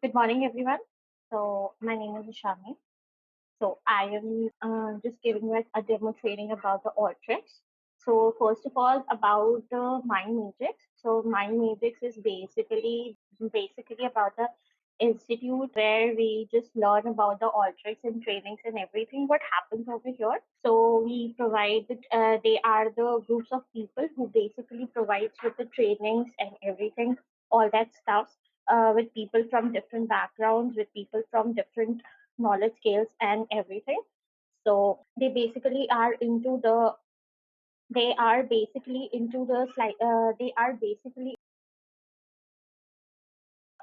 Good morning, everyone. So, my name is Ishami. So, I am just giving you a demo training about the AlterYX. So, first of all, about the Mind Matrix. So, Mind Matrix is basically about the institute where we just learn about the AlterYX and trainings and everything what happens over here. So, we provide they are the groups of people who basically provides with the trainings and everything, all that stuff with people from different backgrounds, with people from different knowledge scales and everything. So they are basically into the slide. They are basically.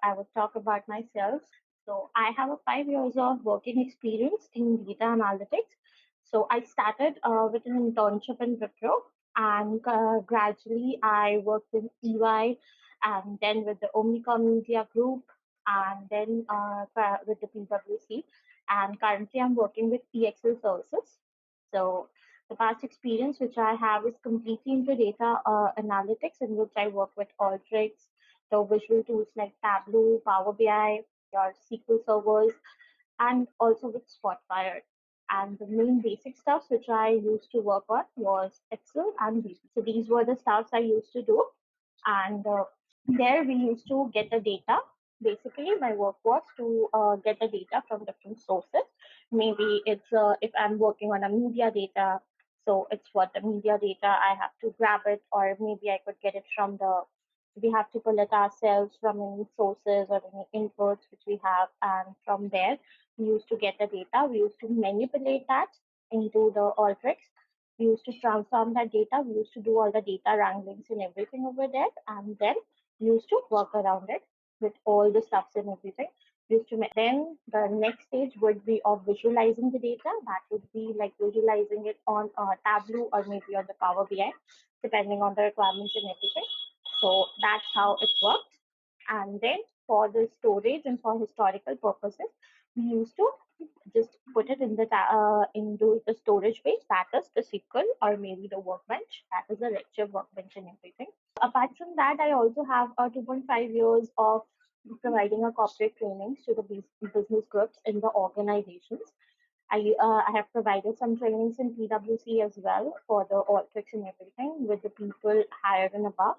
I would talk about myself. So I have a 5 years of working experience in data analytics. So I started with an internship in Wipro, and gradually I worked in EY, and then with the Omnicom Media Group, and then with the PwC. And currently I'm working with EXL Services. So the past experience which I have is completely into data analytics, in which I work with Alteryx, the visual tools like Tableau, Power BI, your SQL servers, and also with Spotfire. And the main basic stuff which I used to work on was Excel and VB. So these were the stuffs I used to do. And there we used to get the data. Basically, my work was to get the data from different sources. Maybe it's if I'm working on a media data, so it's what the media data I have to grab it, or maybe I could get it from the we have to pull it ourselves from any sources or any inputs which we have, and from there we used to get the data. We used to manipulate that into the Alteryx. We used to transform that data. We used to do all the data wranglings and everything over there, and then we used to work around it with all the stuffs and everything. We used to then the next stage would be of visualizing the data. That would be like visualizing it on Tableau or maybe on the Power BI, depending on the requirements and everything. So that's how it works. And then for the storage and for historical purposes, we used to just put it in into the storage base, that is the SQL or maybe the workbench, that is the Redshift workbench and everything. Apart from that, I also have 2.5 years of providing a corporate trainings to the business groups in the organizations. I have provided some trainings in PwC as well for the Alteryx and everything with the people higher and above,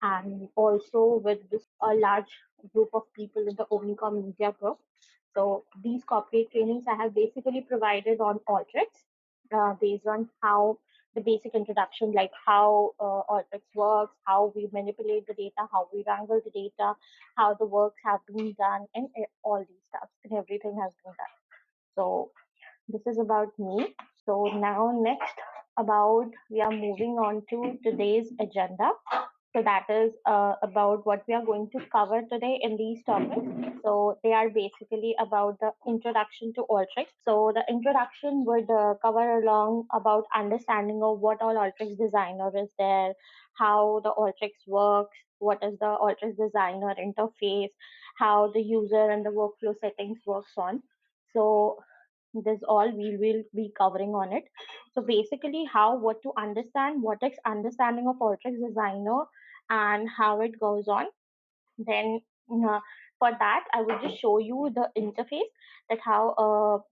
and also with this a large group of people in the Omnicom Media Group. So these corporate trainings I have basically provided on Alteryx, based on how the basic introduction, like how Alteryx works, how we manipulate the data, how we wrangle the data, how the works have been done, and all these stuff and everything has been done. So this is about me. So now next about we are moving on to today's agenda. So that is about what we are going to cover today in these topics. So they are basically about the introduction to Alteryx. So the introduction would cover along about understanding of what all Alteryx Designer is there, how the Alteryx works, what is the Alteryx Designer interface, how the user and the workflow settings works on. So this all we will be covering on it. So basically how what to understand, what is understanding of Alteryx Designer and how it goes on. Then for that I will just show you the interface, that how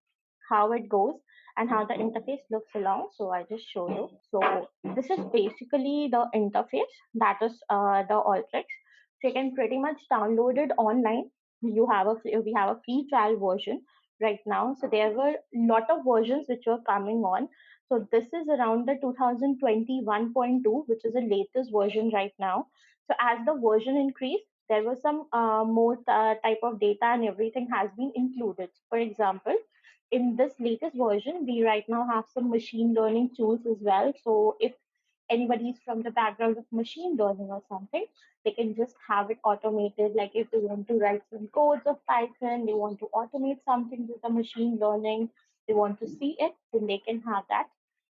it goes and how the interface looks along. So I just show you. So this is basically the interface, that is the Alteryx. So you can pretty much download it online. We have a free trial version right now. So there were a lot of versions which were coming on. So this is around the 2021.2, which is the latest version right now. So as the version increased, there was some more type of data and everything has been included. For example, in this latest version, we right now have some machine learning tools as well. So if anybody's from the background of machine learning or something, they can just have it automated. Like if they want to write some codes of Python, they want to automate something with the machine learning, they want to see it, then they can have that.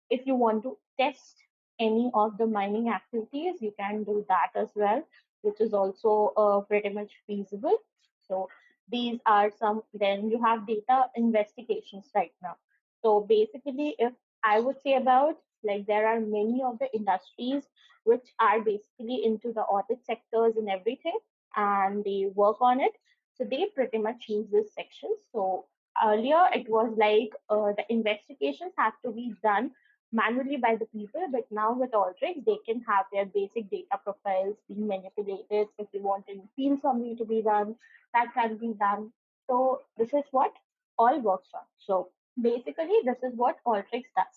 If you want to test any of the mining activities, you can do that as well, which is also pretty much feasible. So these are some. Then you have data investigations right now. So basically, if I would say about Like there are many of the industries which are basically into the audit sectors and everything, and they work on it. So they pretty much use this section. So earlier it was like the investigations have to be done manually by the people, but now with AlterYX, they can have their basic data profiles being manipulated. If they want any field summary to be done, that can be done. So this is what all works on. So basically, this is what AlterYX does.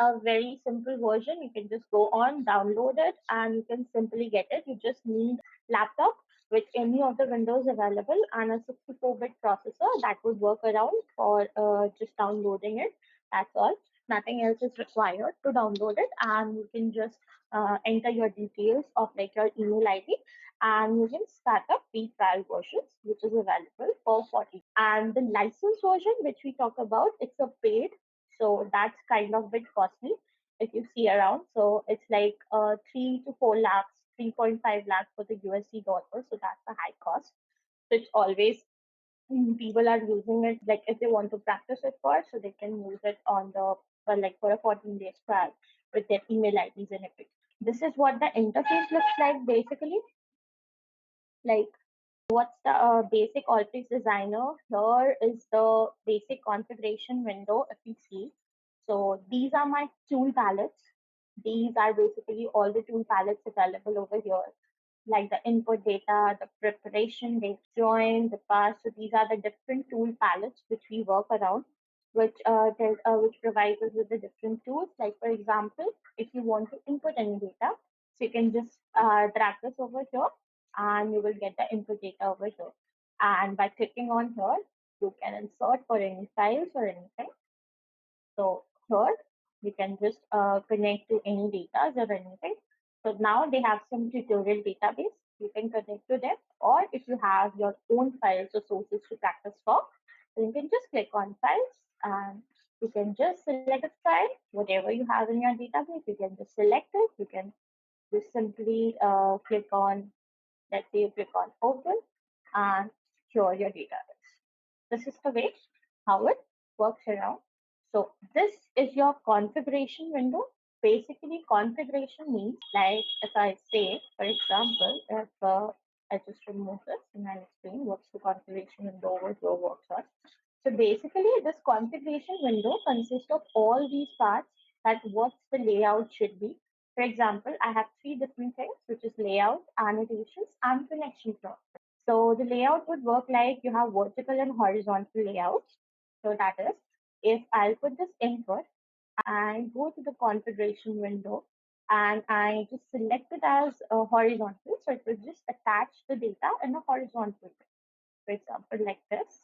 A very simple version. You can just go on, download it, and you can simply get it. You just need laptop with any of the windows available and a 64-bit processor that would work around for just downloading it. That's all. Nothing else is required to download it, and you can just enter your details of like your email ID, and you can start up free trial versions, which is available for 40. And the license version, which we talk about, it's a paid, so that's kind of bit costly if you see around. So it's like 3 to 4 lakhs, 3.5 lakhs for the USD dollar. So that's a high cost. So it's always people are using it like if they want to practice it first, so they can use it on the like for a 14 days trial with their email IDs and everything. This is what the interface looks like basically. Like what's the basic Alteryx Designer? Here is the basic configuration window if you see. So these are my tool palettes. These are basically all the tool palettes available over here, like the input data, the preparation, the join, the pass. So these are the different tool palettes which we work around, which provides us with the different tools. Like for example, if you want to input any data, so you can just drag this over here, and you will get the input data over here. And by clicking on here, you can insert for any files or anything. So here you can just connect to any data or anything. So now they have some tutorial database. You can connect to them, or if you have your own files or sources to practice for, then you can just click on files, and you can just select a file, whatever you have in your database. You can just select it. You can just simply click on, let's say you click on open, and here your data is. This is the way how it works around. So this is your configuration window. Basically, configuration means like if I say, for example, if I just remove this and I explain what's the configuration window over here works on. So basically, this configuration window consists of all these parts that what the layout should be. For example, I have three different things, which is layout, annotations, and connection flow. So the layout would work like you have vertical and horizontal layouts. So that is, if I'll put this input and go to the configuration window and I just select it as a horizontal, so it will just attach the data in a horizontal way. For example, like this,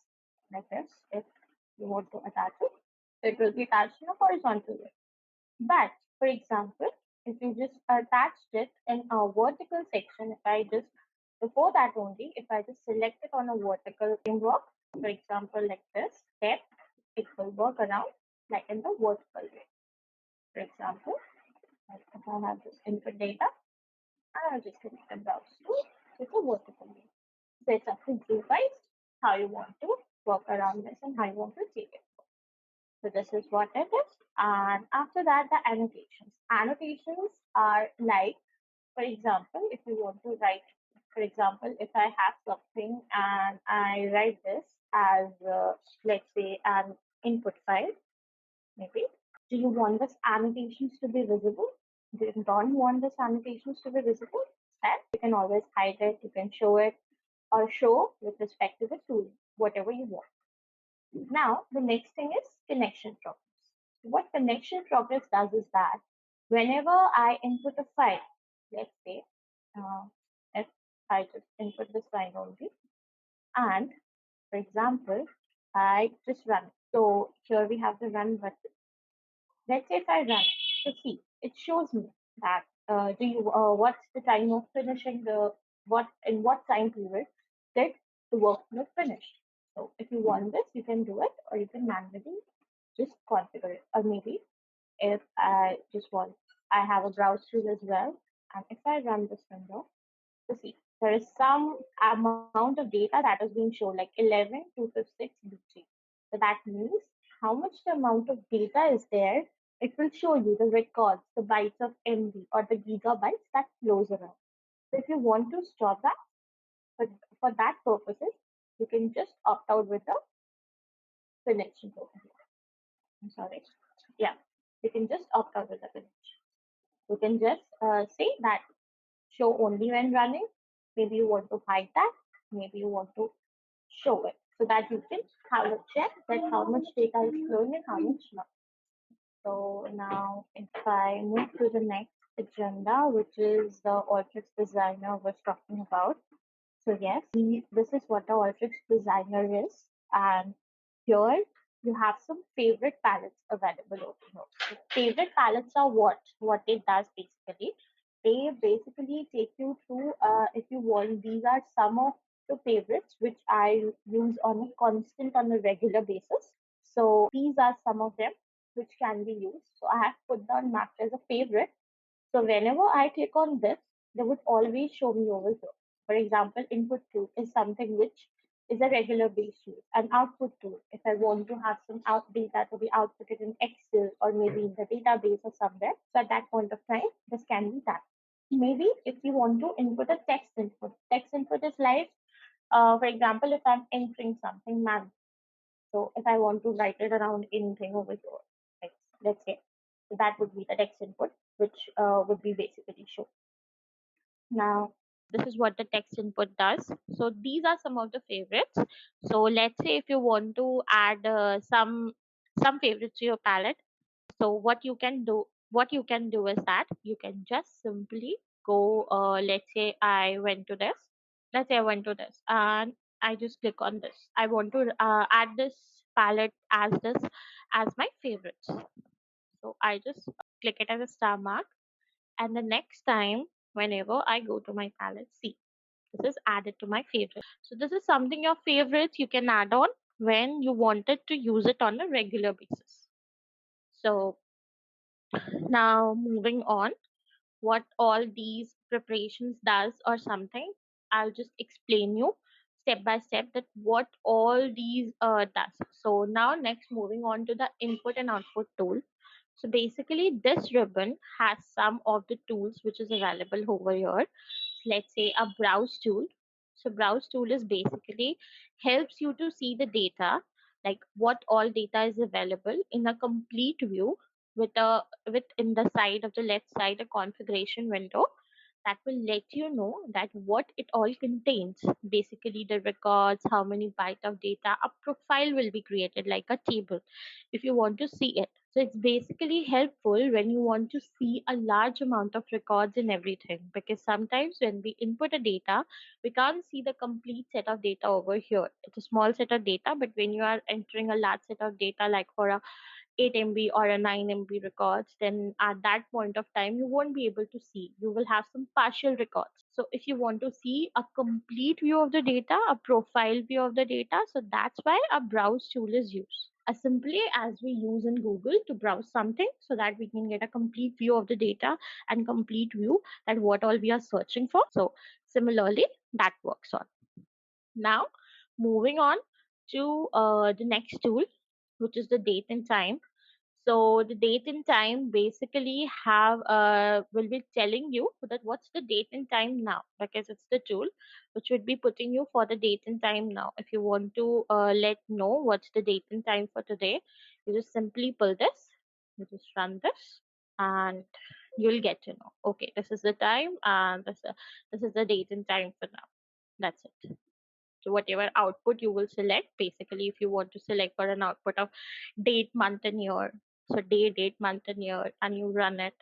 if you want to attach it, it will be attached in a horizontal way. But for example, if you just attached it in a vertical section, if I just before that only, if I just select it on a vertical framework, for example, like this, then it will work around like in the vertical way. For example, like if I have this input data, I'll just select the browse tool with a vertical way. So it's up to you guys how you want to work around this and how you want to take it. So this is what it is. And after that, the annotations. Annotations are like, for example, if you want to write, for example, if I have something and I write this as, let's say, an input file, maybe. Do you want this annotations to be visible? Do you don't want this annotations to be visible? Then you can always hide it, you can show it, or show with respect to the tool, whatever you want. Now, the next thing is connection progress. What connection progress does is that whenever I input a file, let's say, uh, if I just input this file only, and for example, I just run. So here we have the run button. Let's say if I run, so see, it shows me that what's the time of finishing the what in what time period did the workflow finish. So if you want this, you can do it, or you can manually just configure it. Or maybe if I just want, I have a browse tool as well, and if I run this window, so see, there is some amount of data that is being shown, like 11,256 BG. So that means how much the amount of data is there It will show you the records, the bytes of MB or the gigabytes that flows around. So if you want to stop that, but for that purposes, you can just opt out with the connection over here. I'm sorry. Yeah, you can just opt out with the connection. You can just say that show only when running. Maybe you want to hide that. Maybe you want to show it so that you can have a check that how much data is flowing and how much not. So now if I move to the next agenda, which is the AlterYX Designer was talking about. So yes, this is what the AlterYX Designer is, and here you have some favorite palettes available over here. So favorite palettes are what? What it does basically, they basically take you through. If you want, these are some of the favorites which I use on a constant, on a regular basis. So these are some of them which can be used. So I have put down marked as a favorite. So whenever I click on this, they would always show me over here. For example, input tool is something which is a regular base use. An output tool, if I want to have some out data to be outputted in Excel or maybe in the database or somewhere. So at that point of time, this can be done. Maybe if you want to input a text input is like, for example, if I'm entering something manually. So if I want to write it around anything over here, like let's say, so that would be the text input, which would be basically shown. Now, this is what the text input does. So these are some of the favorites. So let's say if you want to add some favorites to your palette. So what you can do is that you can just simply go. Let's say I went to this. Let's say I went to this, and I just click on this. I want to add this palette as this as my favorites. So I just click it as a star mark, and the next time whenever I go to my palette, see, this is added to my favorite. So this is something your favorites you can add on when you wanted to use it on a regular basis. So now moving on, what all these preparations does or something, I'll just explain you step by step that what all these does. So now next, moving on to the input and output tool. So basically this ribbon has some of the tools which is available over here. Let's say a browse tool. So browse tool is basically helps you to see the data, like what all data is available in a complete view with a with in the side of the left side a configuration window that will let you know that what it all contains, basically the records, how many bytes of data. A profile will be created like a table if you want to see it. So it's basically helpful when you want to see a large amount of records in everything, because sometimes when we input a data, we can't see the complete set of data over here. It's a small set of data, but when you are entering a large set of data, like for a 8 MB or a 9 MB records, then at that point of time, you won't be able to see. You will have some partial records. So if you want to see a complete view of the data, a profile view of the data, so that's why a browse tool is used. As simply as we use in Google to browse something so that we can get a complete view of the data and complete view that what all we are searching for. So similarly, that works on. Now, moving on to the next tool, which is the date and time. So the date and time basically have will be telling you that what's the date and time now, because it's the tool which would be putting you for the date and time now. If you want to let know what's the date and time for today, you just simply pull this, you just run this, and you'll get to know. Okay, this is the time, and this is the date and time for now. That's it. So whatever output you will select, basically if you want to select for an output of date, month and year, so day, date, month and year, and you run it,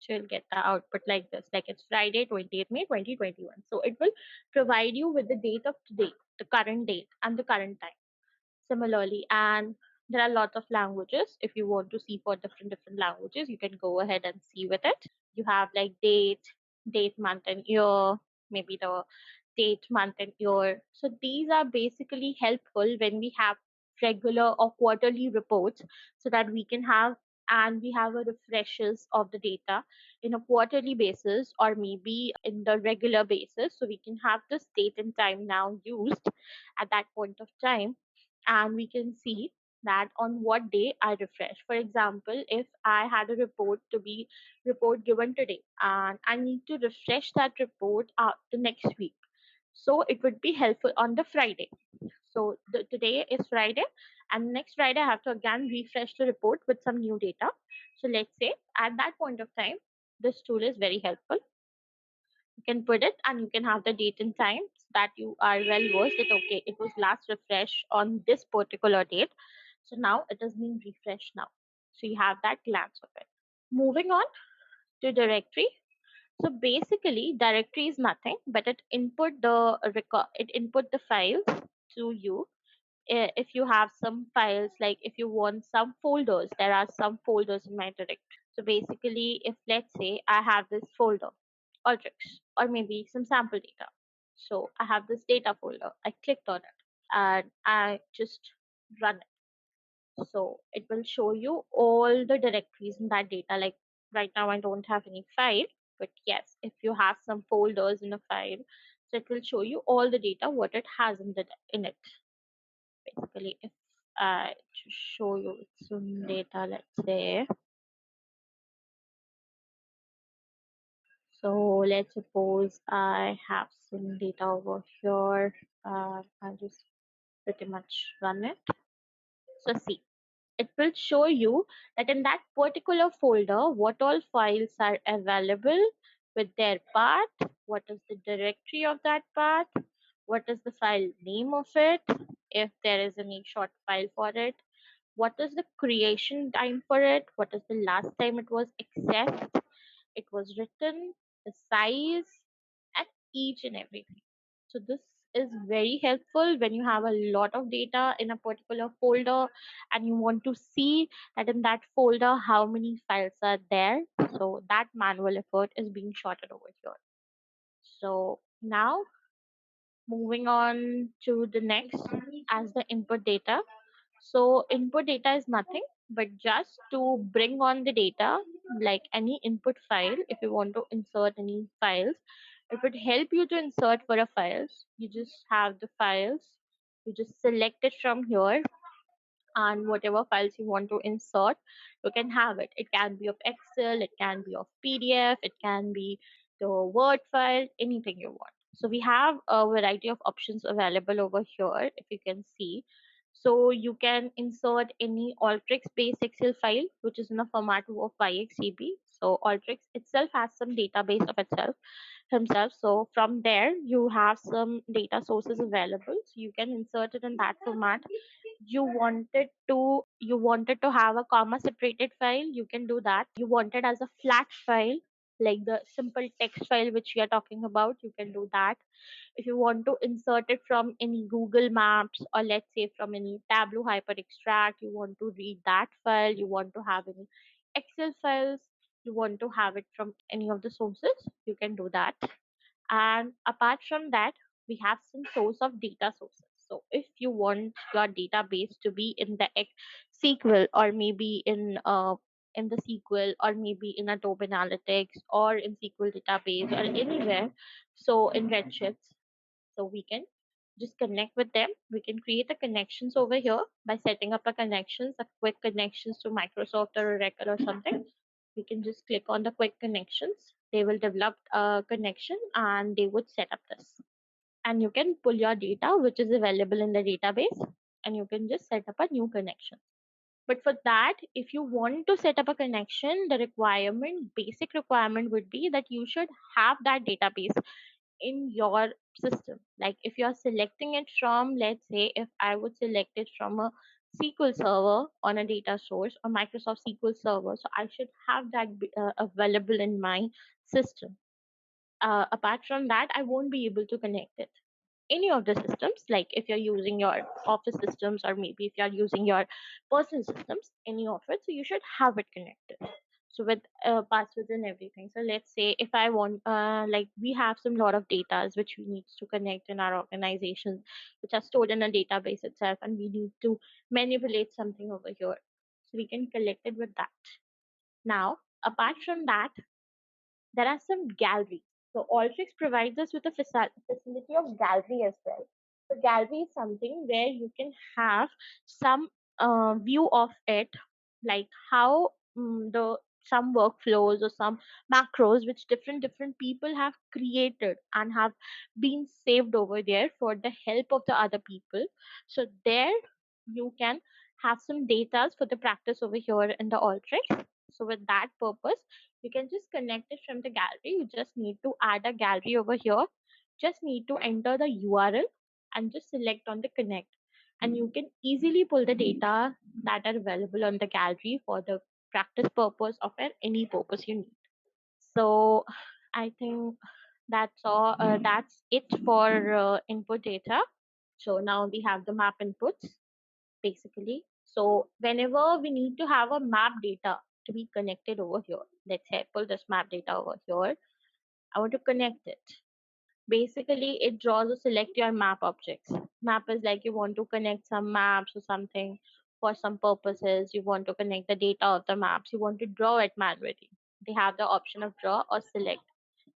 so you'll get the output like this, like it's Friday 20th May 2021. So it will provide you with the date of today, the current date and the current time. Similarly, and there are lots of languages. If you want to see for different languages, you can go ahead and see with it. You have like date, month and year, maybe the date, month and year. So these are basically helpful when we have regular or quarterly reports, so that we can have, and we have a refreshes of the data in a quarterly basis or maybe in the regular basis, so we can have this date and time now used at that point of time, and we can see that on what day I refresh. For example, if I had a report given today and I need to refresh that report the next week, so it would be helpful on the Friday. So today is Friday, and next Friday I have to again refresh the report with some new data. So let's say at that point of time, this tool is very helpful. You can put it and you can have the date and time that you are well versed that okay, it was last refreshed on this particular date. So now it is being refreshed now. So you have that glance of it. Moving on to directory. So basically, directory is nothing but it input the files to you. If you have some files, like if you want some folders, there are some folders in my directory. So basically, if let's say I have this folder, Alteryx, or maybe some sample data. So I have this data folder. I clicked on it and I just run it. So it will show you all the directories in that data. Like right now, I don't have any file, but yes, if you have some folders in a file, so it will show you all the data what it has in it. Basically, if I just show you some data, let's say. So let's suppose I have some data over here. I'll just pretty much run it. So see, it will show you that in that particular folder, what all files are available with their path, what is the directory of that path, what is the file name of it, if there is any short file for it, what is the creation time for it, what is the last time it was accessed, it was written, the size, and each and everything. So this is very helpful when you have a lot of data in a particular folder and you want to see that in that folder how many files are there. So that manual effort is being shorted over here. So now moving on to the next as the input data. So input data is nothing but just to bring on the data, like any input file. If you want to insert any files, it would help you to insert for a files. You just have the files, you just select it from here, and whatever files you want to insert, you can have it. It can be of Excel, it can be of PDF, it can be the Word file, anything you want. So we have a variety of options available over here, if you can see. So you can insert any Alteryx based Excel file, which is in a format of YXCB. So Alteryx itself has some database of itself himself. So from there, you have some data sources available. So you can insert it in that format. You wanted to have a comma separated file, you can do that. You want it as a flat file, like the simple text file which we are talking about, you can do that. If you want to insert it from any Google Maps, or let's say from any Tableau hyper extract, you want to read that file, you want to have any Excel files, you want to have it from any of the sources, you can do that. And apart from that, we have some source of data sources. So if you want your database to be in the SQL, or maybe in the SQL, or maybe in Adobe Analytics, or in SQL database, or anywhere, so in Redshift, so we can just connect with them. We can create the connections over here by setting up a quick connections to Microsoft or Oracle or something. We can just click on the quick connections. They will develop a connection and they would set up this. And you can pull your data which is available in the database, and you can just set up a new connection. But for that, if you want to set up a connection, the basic requirement would be that you should have that database in your system. Like if you're selecting it from, let's say, if I would select it from a SQL server on a data source, or Microsoft SQL server, so I should have that available in my system. Apart from that, I won't be able to connect it any of the systems. Like if you're using your office systems, or maybe if you're using your personal systems, any of it, so you should have it connected, so with passwords and everything. So let's say if I want, like we have some lot of data which we need to connect in our organization, which are stored in a database itself, and we need to manipulate something over here, so we can collect it with that. Now apart from that, there are some galleries. So Alteryx provides us with a facility of gallery as well. So gallery is something where you can have some view of it, like how the some workflows or some macros which different people have created and have been saved over there for the help of the other people. So there you can have some data for the practice over here in the Alteryx. So with that purpose, you can just connect it from the gallery. You just need to add a gallery over here. Just need to enter the URL and just select on the connect, and you can easily pull the data that are available on the gallery for the practice purpose of any purpose you need. So I think that's all. That's it for input data. So now we have the map inputs basically. So whenever we need to have a map data to be connected over here, let's say I pull this map data over here, I want to connect it. Basically, it draws or select your map objects. Map is like you want to connect some maps or something for some purposes. You want to connect the data of the maps. You want to draw it manually. They have the option of draw or select.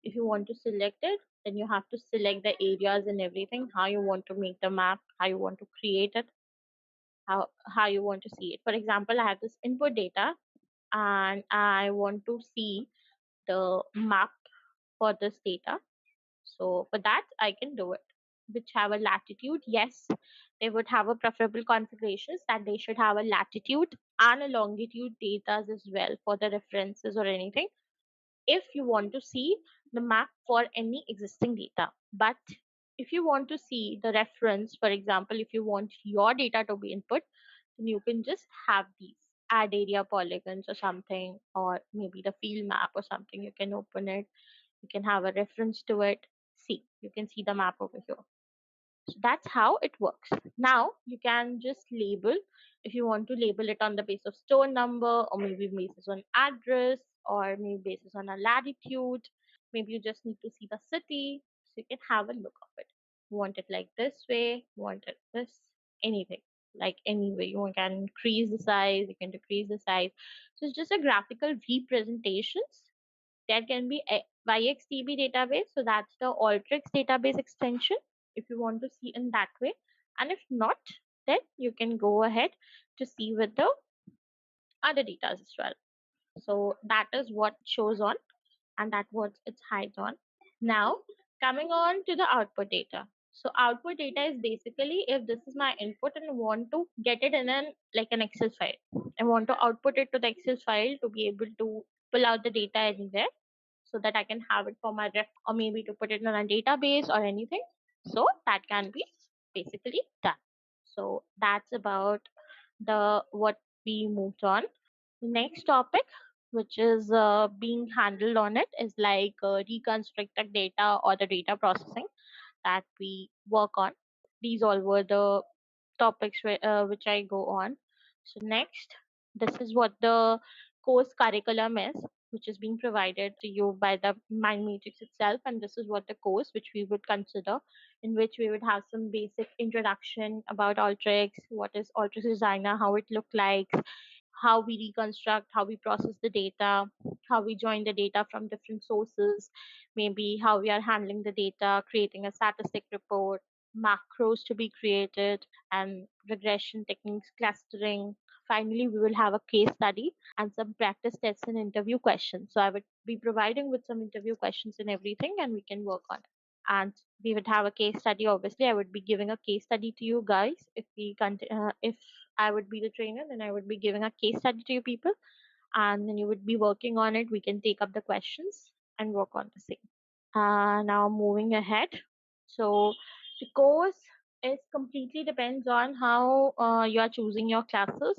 If you want to select it, then you have to select the areas and everything, how you want to make the map, how you want to create it, how you want to see it. For example, I have this input data and I want to see the map for this data. So for that, I can do it. Which have a latitude, yes, they would have a preferable configurations that they should have a latitude and a longitude data as well for the references or anything. If you want to see the map for any existing data, but if you want to see the reference, for example, if you want your data to be input, then you can just have these add area polygons or something, or maybe the field map or something. You can open it, you can have a reference to it. See, you can see the map over here. So that's how it works. Now you can just label, if you want to label it on the basis of store number, or maybe basis on address, or maybe basis on a latitude. Maybe you just need to see the city, so you can have a look of it. Want it like this way, want it this, anything. Like any way, you can increase the size, you can decrease the size. So it's just a graphical representations. There can be a YXDB database, so that's the AlterYX database extension if you want to see in that way. And if not, then you can go ahead to see with the other data as well. So that is what shows on, and that what it's hides on. Now coming on to the output data. So output data is basically if this is my input and I want to get it in an like an Excel file. I want to output it to the Excel file to be able to pull out the data anywhere so that I can have it for my ref, or maybe to put it in a database or anything. So that can be basically done. So that's about the what we moved on. The next topic, which is being handled on it, is like reconstructed data or the data processing that we work on. These all were the topics which I go on. So next, this is what the course curriculum is, which is being provided to you by the Mind Matrix itself, and this is what the course which we would consider, in which we would have some basic introduction about AlterYX, what is Alteryx Designer, how it look like, how we reconstruct, how we process the data, how we join the data from different sources, maybe how we are handling the data, creating a statistic report, macros to be created, and regression techniques, clustering. Finally, we will have a case study and some practice tests and interview questions. So I would be providing with some interview questions and everything, and we can work on it. And we would have a case study. Obviously, I would be giving a case study to you guys. If I would be the trainer, then I would be giving a case study to you people, and then you would be working on it. We can take up the questions and work on the same. Now moving ahead. So the course is completely depends on how you are choosing your classes,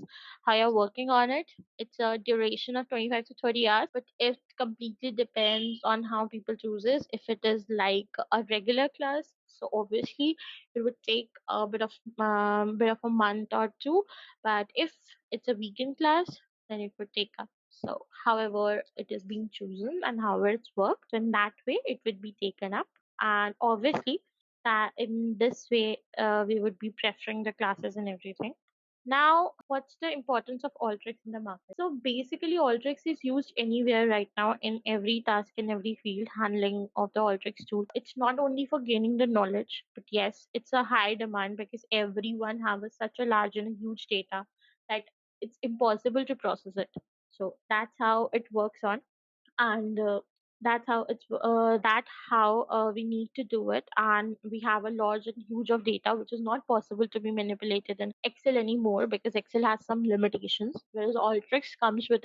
how you're working on it. It's a duration of 25 to 30 hours, but it completely depends on how people chooses. If it is like a regular class, so obviously it would take a bit of a month or two. But if it's a weekend class, then it would take up. So, however, it is being chosen and however it's worked, in that way it would be taken up. And obviously, that in this way, we would be preferring the classes and everything. Now, what's the importance of Alteryx in the market? So basically, Alteryx is used anywhere right now in every task, in every field, handling of the Alteryx tool. It's not only for gaining the knowledge, but yes, it's a high demand because everyone has such a large and huge data that it's impossible to process it. So that's how it works on, and that's how we need to do it. And we have a large and huge of data which is not possible to be manipulated in Excel anymore, because Excel has some limitations, whereas Alteryx comes with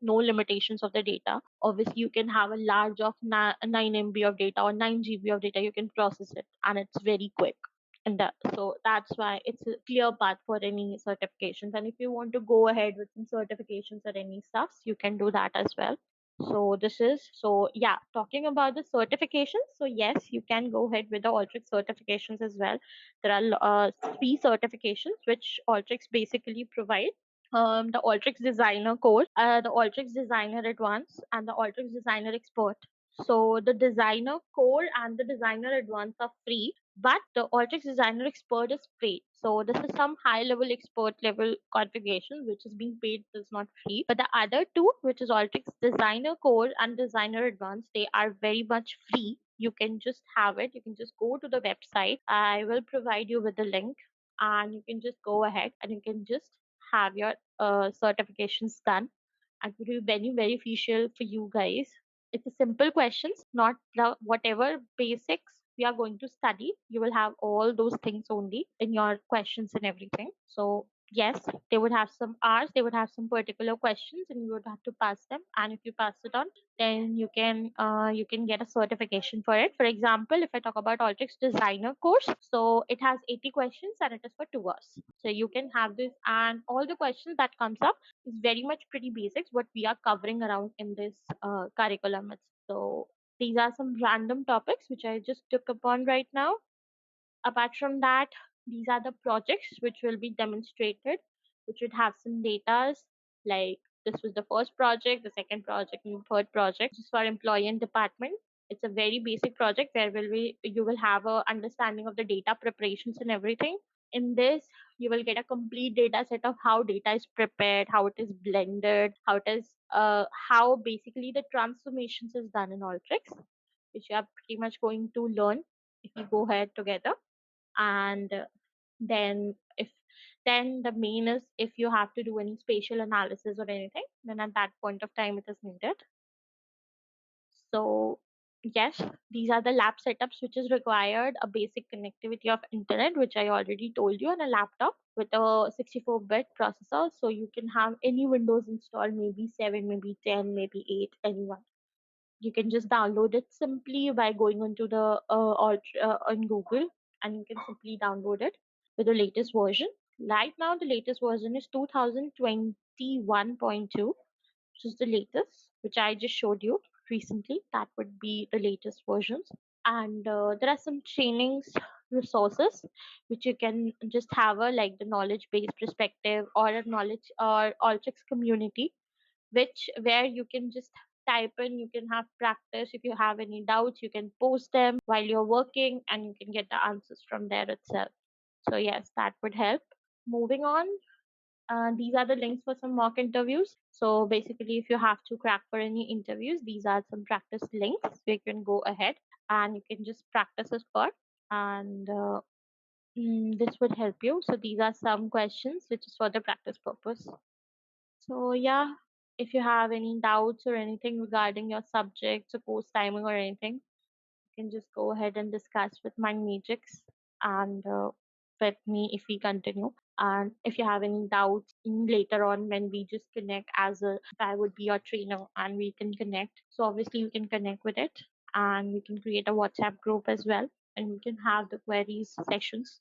no limitations of the data. Obviously you can have a large of 9 MB of data or 9 GB of data, you can process it and it's very quick. And so that's why it's a clear path for any certifications. And if you want to go ahead with some certifications or any stuffs, you can do that as well. So yeah, talking about the certifications. So yes, you can go ahead with the Alteryx certifications as well. There are 3 certifications which Alteryx basically provide. The Alteryx Designer course, the Alteryx Designer Advanced, and the Alteryx Designer Expert. So the Designer Core and the Designer Advanced are free, but the Alteryx Designer Expert is free. So this is some high level expert level configuration which is being paid, is not free. But the other two, which is Alteryx Designer Core and Designer Advanced, they are very much free. You can just have it. You can just go to the website. I will provide you with the link, and you can just go ahead and you can just have your certifications done, and it will be very beneficial for you guys. It's a simple questions, not the whatever basics we are going to study. You will have all those things only in your questions and everything. So yes, they would have some hours, they would have some particular questions, and you would have to pass them. And if you pass it on, then you can get a certification for it. For example, if I talk about Alteryx Designer course, so it has 80 questions and it is for 2 hours. So you can have this, and all the questions that comes up is very much pretty basics what we are covering around in this curriculum. So these are some random topics which I just took upon right now. Apart from that, these are the projects which will be demonstrated, which would have some datas, like this was the first project, the second project, and the third project. This is for employee and department. It's a very basic project where you will have a understanding of the data preparations and everything. In this, you will get a complete data set of how data is prepared, how it is blended, how basically the transformations is done in Alteryx, which you are pretty much going to learn if you go ahead together. And then if then the main is, if you have to do any spatial analysis or anything, then at that point of time it is needed. So yes, these are the lab setups which is required: a basic connectivity of internet, which I already told you, on a laptop with a 64-bit processor. So you can have any Windows installed, maybe 7, maybe 10, maybe 8, anyone. You can just download it simply by going onto the on Google, and you can simply download it with the latest version. Right now, the latest version is 2021.2, which is the latest, which I just showed you recently. That would be the latest versions. And there are some trainings resources which you can just have, like the knowledge based perspective, or a knowledge or Alteryx community, which where you can just type in, you can have practice. If you have any doubts, you can post them while you're working, and you can get the answers from there itself. So yes, that would help. Moving on, these are the links for some mock interviews. So basically, if you have to crack for any interviews, these are some practice links where you can go ahead and you can just practice it for. And this would help you. So these are some questions which is for the practice purpose. So yeah, if you have any doubts or anything regarding your subjects or course timing or anything, you can just go ahead and discuss with my Matrix and with me if we continue. And if you have any doubts later on when we just connect, I would be your trainer and we can connect. So obviously you can connect with it, and we can create a WhatsApp group as well, and we can have the queries sessions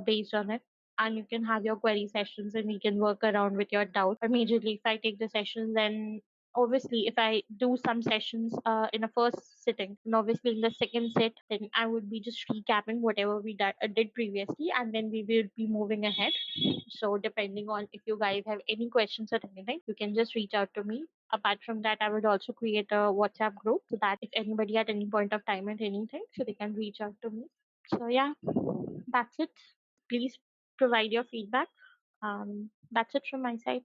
based on it. And you can have your query sessions and we can work around with your doubt. Or majorly, if I take the sessions, then obviously if I do some sessions in a first sitting, and obviously in the second set, then I would be just recapping whatever we did previously, and then we will be moving ahead. So depending on if you guys have any questions or anything, you can just reach out to me. Apart from that, I would also create a WhatsApp group, so that if anybody at any point of time at anything, so they can reach out to me. So yeah, that's it. Please provide your feedback. That's it from my side.